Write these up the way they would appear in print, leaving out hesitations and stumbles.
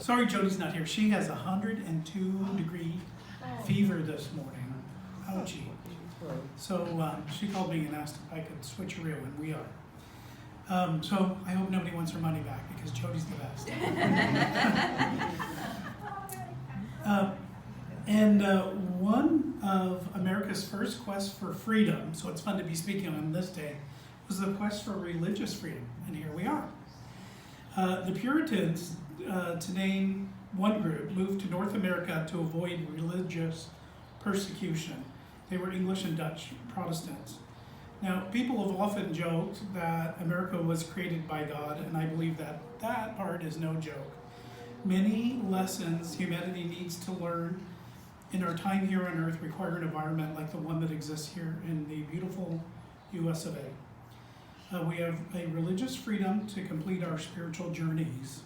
Sorry Jody's not here. She has 102-degree fever this morning. Ouchie. So she called me and asked if I could switch her in, and we are. So I hope nobody wants her money back because Jody's the best. One of America's first quests for freedom, so it's fun to be speaking on this day, was the quest for religious freedom, and here we are. The Puritans, to name one group, moved to North America to avoid religious persecution. They were English and Dutch Protestants. Now, people have often joked that America was created by God, and I believe that that part is no joke. Many lessons humanity needs to learn in our time here on Earth require an environment like the one that exists here in the beautiful US of A. We have a religious freedom to complete our spiritual journeys.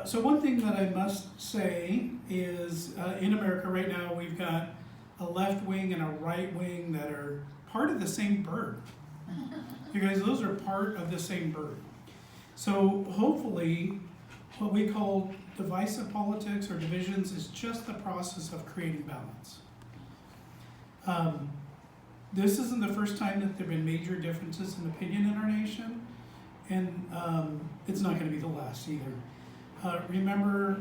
So one thing that I must say is in America right now we've got a left wing and a right wing that are part of the same bird. You guys, those are part of the same bird. So hopefully what we call divisive politics or divisions is just the process of creating balance. This isn't the first time that there have been major differences in opinion in our nation, and it's not going to be the last either. Remember,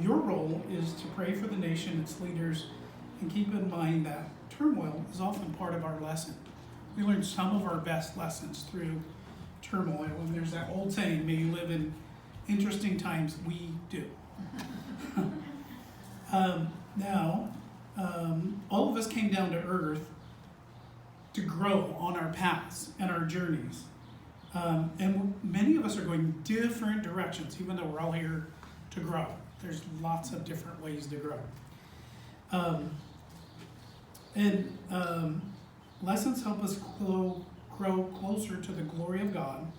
your role is to pray for the nation, its leaders, and keep in mind that turmoil is often part of our lesson. We learn some of our best lessons through turmoil, and there's that old saying, may you live in interesting times. We do. All of us came down to earth to grow on our paths and our journeys. And many of us are going different directions, even though we're all here to grow. There's lots of different ways to grow. Lessons help us grow closer to the glory of God.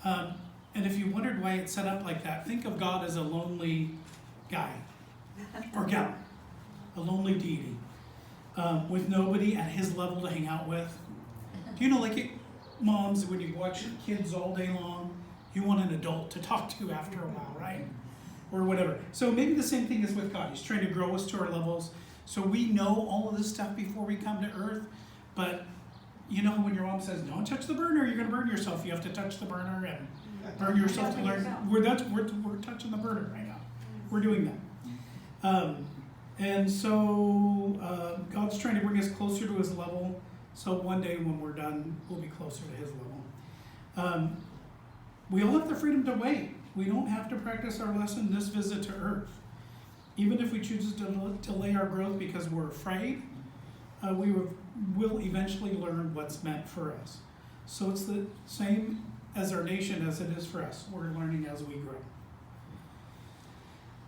And if you wondered why it's set up like that, think of God as a lonely guy or gal, a lonely deity, with nobody at his level to hang out with. Do you know, like moms, when you watch kids all day long, you want an adult to talk to after a while, right? Or whatever. So maybe the same thing is with God. He's trying to grow us to our levels. So we know all of this stuff before we come to earth, but you know when your mom says, don't touch the burner, you're going to burn yourself. You have to touch the burner and burn yourself to learn. We're touching the burner right now. We're doing that. And so God's trying to bring us closer to his level. So one day when we're done, we'll be closer to his level. We all have the freedom to wait. We don't have to practice our lesson this visit to earth. Even if we choose to delay our growth because we're afraid, we will eventually learn what's meant for us. So it's the same as our nation as it is for us. We're learning as we grow.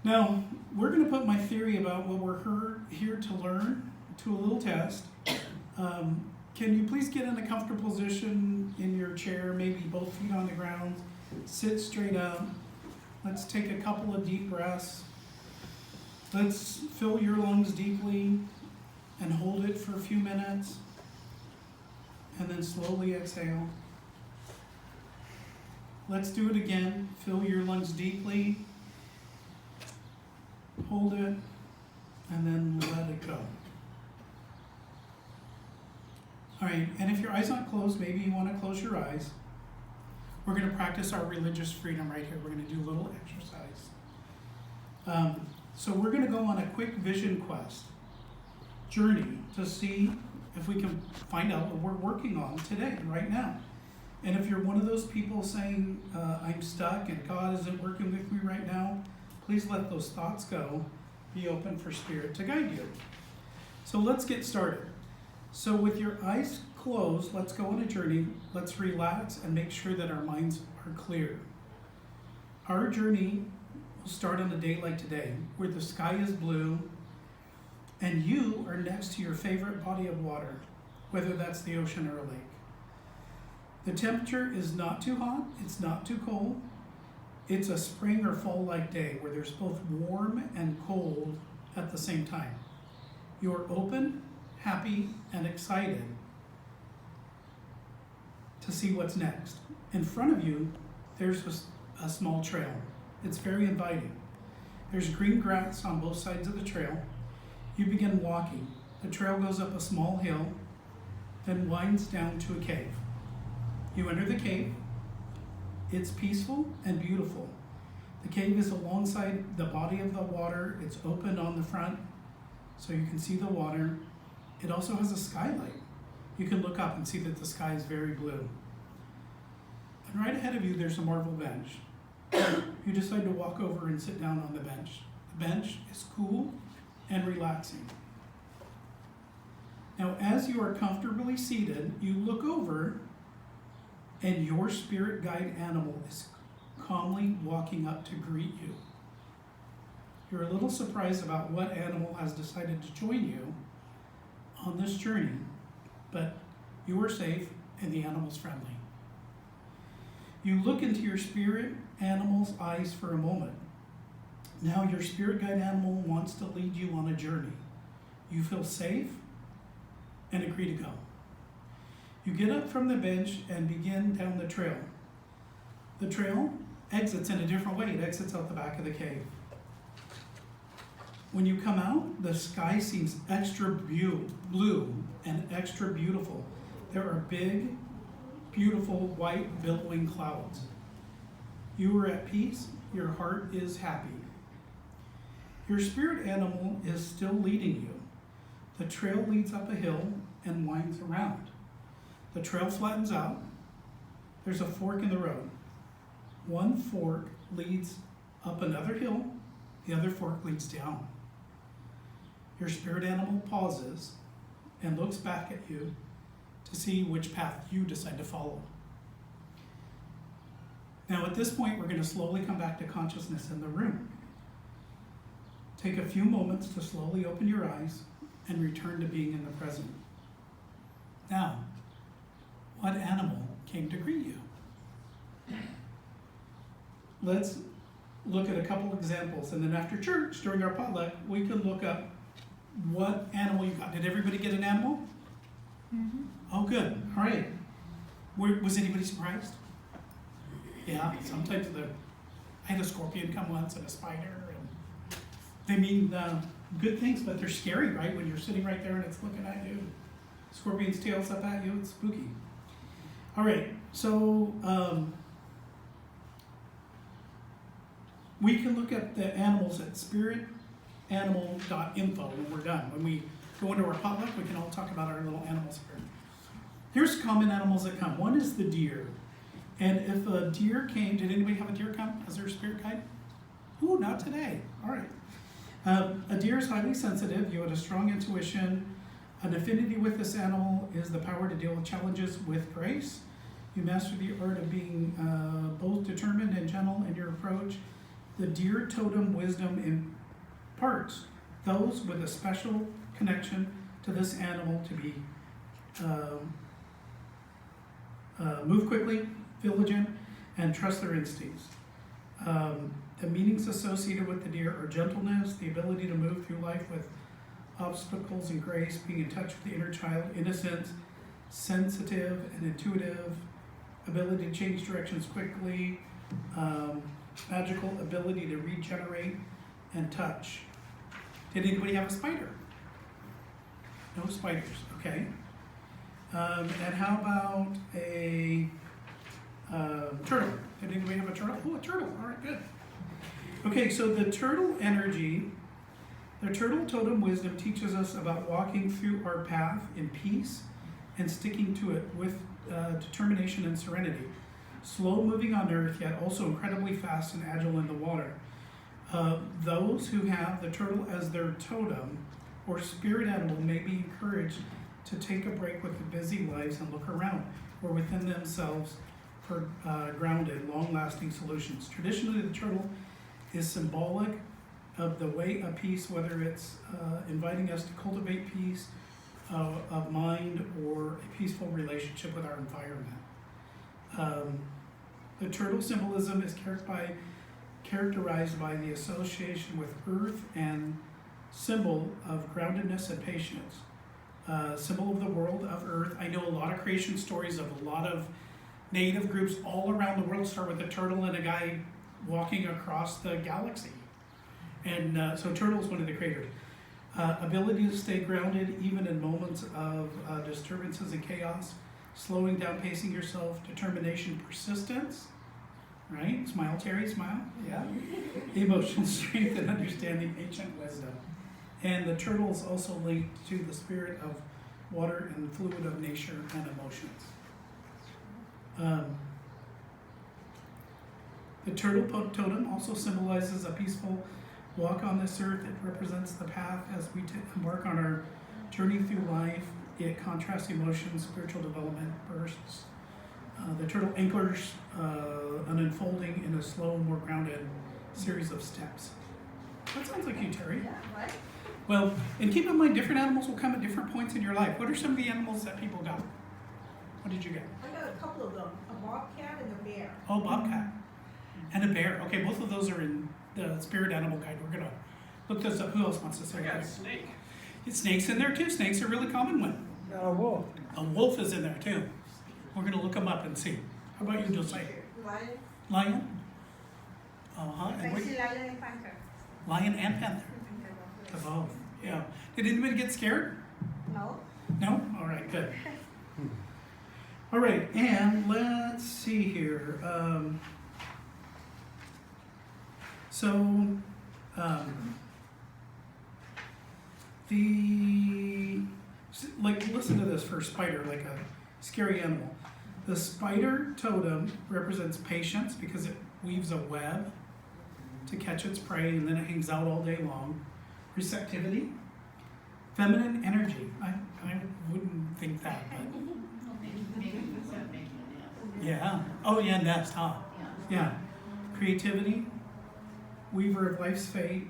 Now, we're going to put my theory about what we're here to learn to a little test. Can you please get in a comfortable position in your chair, maybe both feet on the ground, sit straight up. Let's take a couple of deep breaths. Let's fill your lungs deeply and hold it for a few minutes, and then slowly exhale. Let's do it again. Fill your lungs deeply, hold it, and then let it go. All right, and if your eyes aren't closed, maybe you want to close your eyes. We're going to practice our religious freedom right here. We're going to do a little exercise. So we're going to go on a quick vision quest journey to see if we can find out what we're working on today, right now. And if you're one of those people saying, I'm stuck and God isn't working with me right now, please let those thoughts go. Be open for Spirit to guide you. So let's get started. So with your eyes closed, let's go on a journey. Let's relax and make sure that our minds are clear. Our journey will start on a day like today, where the sky is blue and you are next to your favorite body of water, whether that's the ocean or a lake. The temperature is not too hot, it's not too cold. It's a spring or fall-like day where there's both warm and cold at the same time. You're open, happy, and excited to see what's next. In front of you, there's a small trail. It's very inviting. There's green grass on both sides of the trail. You begin walking. The trail goes up a small hill, then winds down to a cave. You enter the cave. It's peaceful and beautiful. The cave is alongside the body of the water. It's open on the front, so you can see the water. It also has a skylight. You can look up and see that the sky is very blue. And right ahead of you, there's a marble bench. You decide to walk over and sit down on the bench. The bench is cool and relaxing. Now, as you are comfortably seated, you look over, and your spirit guide animal is calmly walking up to greet you. You're a little surprised about what animal has decided to join you on this journey, but you are safe and the animal's friendly. You look into your spirit animal's eyes for a moment. Now your spirit guide animal wants to lead you on a journey. You feel safe and agree to go. You get up from the bench and begin down the trail. The trail exits in a different way. It exits out the back of the cave. When you come out, the sky seems extra blue and extra beautiful. There are big, beautiful white billowing clouds. You are at peace. Your heart is happy. Your spirit animal is still leading you. The trail leads up a hill and winds around. The trail flattens out. There's a fork in the road. One fork leads up another hill. The other fork leads down. Your spirit animal pauses and looks back at you to see which path you decide to follow. Now at this point, we're going to slowly come back to consciousness in the room. Take a few moments to slowly open your eyes and return to being in the present. Now, what animal came to greet you? Let's look at a couple examples, and then after church, during our potluck, we can look up what animal you got. Did everybody get an animal? Mm-hmm. Oh, good. All right. Was anybody surprised? Yeah, sometimes I had a scorpion come once and a spider, and they mean good things, but they're scary, right? When you're sitting right there and it's looking at you, scorpion's tail's up at you, it's spooky. All right, so we can look at the animals at spiritanimal.info when we're done. When we go into our potluck, we can all talk about our little animals here. Here's common animals that come. One is the deer. And if a deer came, did anybody have a deer come as their spirit guide? Ooh, not today. All right. A deer is highly sensitive. You have a strong intuition. An affinity with this animal is the power to deal with challenges with grace. You master the art of being both determined and gentle in your approach. The deer totem wisdom imparts those with a special connection to this animal to be move quickly, diligent, and trust their instincts. The meanings associated with the deer are gentleness, the ability to move through life with obstacles and grace, being in touch with the inner child, innocence, sensitive and intuitive, ability to change directions quickly, magical ability to regenerate, and touch. Did anybody have a spider? No spiders, okay. And how about a turtle? Did anybody have a turtle? Oh, a turtle, all right, good. Okay, so the turtle energy, the turtle totem wisdom teaches us about walking through our path in peace and sticking to it with determination and serenity. Slow moving on earth, yet also incredibly fast and agile in the water. Those who have the turtle as their totem or spirit animal may be encouraged to take a break with their busy lives and look around or within themselves for grounded, long-lasting solutions. Traditionally, the turtle is symbolic of the way of peace, whether it's inviting us to cultivate peace of mind or a peaceful relationship with our environment. The turtle symbolism is characterized by the association with earth and symbol of groundedness and patience. Symbol of the world of earth. I know a lot of creation stories of a lot of native groups all around the world start with a turtle and a guy walking across the galaxy. And so turtle is one of the creators. Ability to stay grounded even in moments of disturbances and chaos, slowing down, pacing yourself, determination, persistence, right? Smile, Terry, smile, yeah. Emotion, strength, and understanding, ancient wisdom. And the turtle is also linked to the spirit of water and fluid of nature and emotions. The turtle totem also symbolizes a peaceful walk on this earth. It represents the path as we embark on our journey through life. It contrasts emotions, spiritual development bursts. The turtle anchors an unfolding in a slow, more grounded series of steps. That sounds like you, Terry. Yeah, right? Well, and keep in mind, different animals will come at different points in your life. What are some of the animals that people got? What did you get? I got a couple of them, a bobcat and a bear. Oh, bobcat and a bear. Okay, both of those are in the spirit animal guide. We're gonna look those up. Who else wants to say? I got a that? snake. Snake's in there too. Snake's a really common one. A wolf. A wolf is in there too. We're gonna look them up and see. How about you, Josiah? Lion. Lion? Uh-huh. And I see lion and panther. lion and panther. Oh, yeah. Did anybody get scared? No? No? All right, good. All right, and let's see here. Listen to this for spider, like a scary animal. The spider totem represents patience because it weaves a web to catch its prey and then it hangs out all day long. Receptivity, feminine energy. I wouldn't think that, but yeah. Oh yeah, nest, huh? Yeah. Creativity, weaver of life's fate,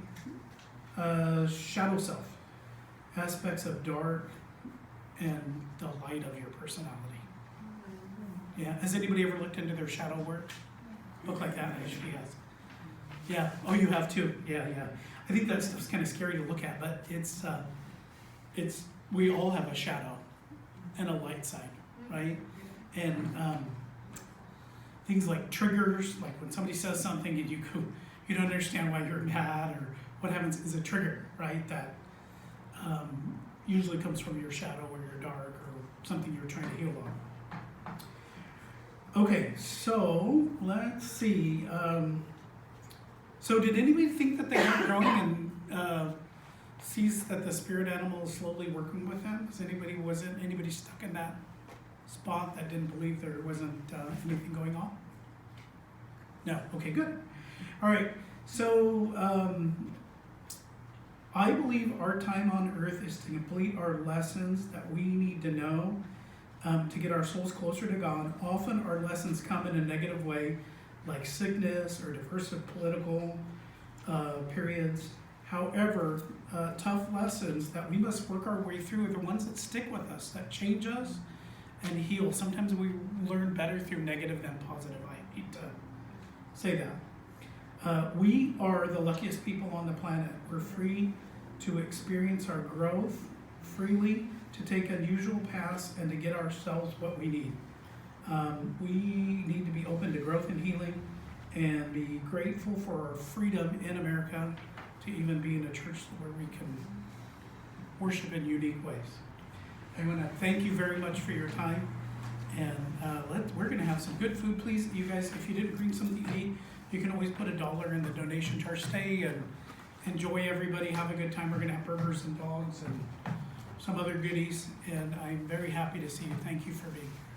shadow self, aspects of dark and the light of your personality. Yeah. Has anybody ever looked into their shadow work? Look like that? She has. Yeah. Oh, you have too. Yeah, yeah. I think that stuff's kind of scary to look at, but it's we all have a shadow and a light side, right? And things like triggers, like when somebody says something and you don't understand why you're mad, or what happens is a trigger, right? That usually comes from your shadow or your dark or something you're trying to heal on. Okay, so let's see. So did anybody think that they were growing and sees that the spirit animal is slowly working with them? Wasn't anybody stuck in that spot that didn't believe there wasn't anything going on? No. Okay, good. All right. So I believe our time on earth is to complete our lessons that we need to know to get our souls closer to God. Often our lessons come in a negative way, like sickness or diverse political periods. However, tough lessons that we must work our way through are the ones that stick with us, that change us and heal. Sometimes we learn better through negative than positive. I hate to say that. We are the luckiest people on the planet. We're free to experience our growth freely, to take unusual paths, and to get ourselves what we need. We need to be open to growth and healing and be grateful for our freedom in America to even be in a church where we can worship in unique ways. I want to thank you very much for your time, and we're going to have some good food, please. You guys, if you didn't bring something to eat, you can always put $1 in the donation jar. Stay and enjoy, everybody. Have a good time. We're going to have burgers and dogs and some other goodies, and I'm very happy to see you. Thank you for being here.